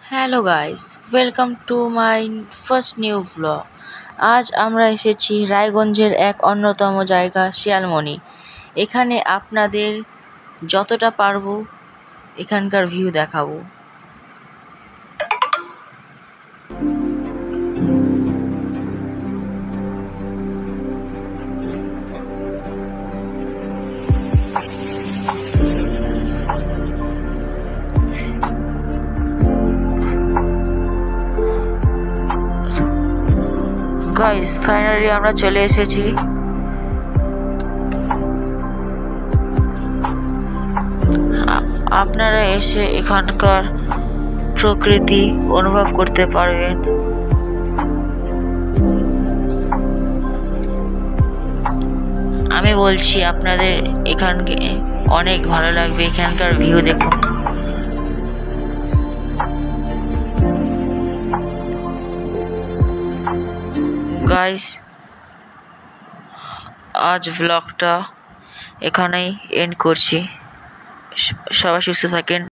Hello guys, welcome to my first new vlog. আজ আমরা এসেছি রায়গঞ্জের এক অন্যতম জায়গা শিয়ালমণি। এখানে আপনাদের যতটা পারবো এখানকার ভিউ দেখাবো। গাইস, ফাইনালি আমরা চলে এসেছি। আপনারা এসে এখানকার প্রকৃতি অনুভব করতে পারবেন। আমি বলছি আপনাদের এখানকে অনেক ভালো লাগবে। এখানকার ভিউ দেখুন। গাইস, আজ ব্লগটা এখানেই এন্ড করছি। সবাই সুস্থ থাকেন।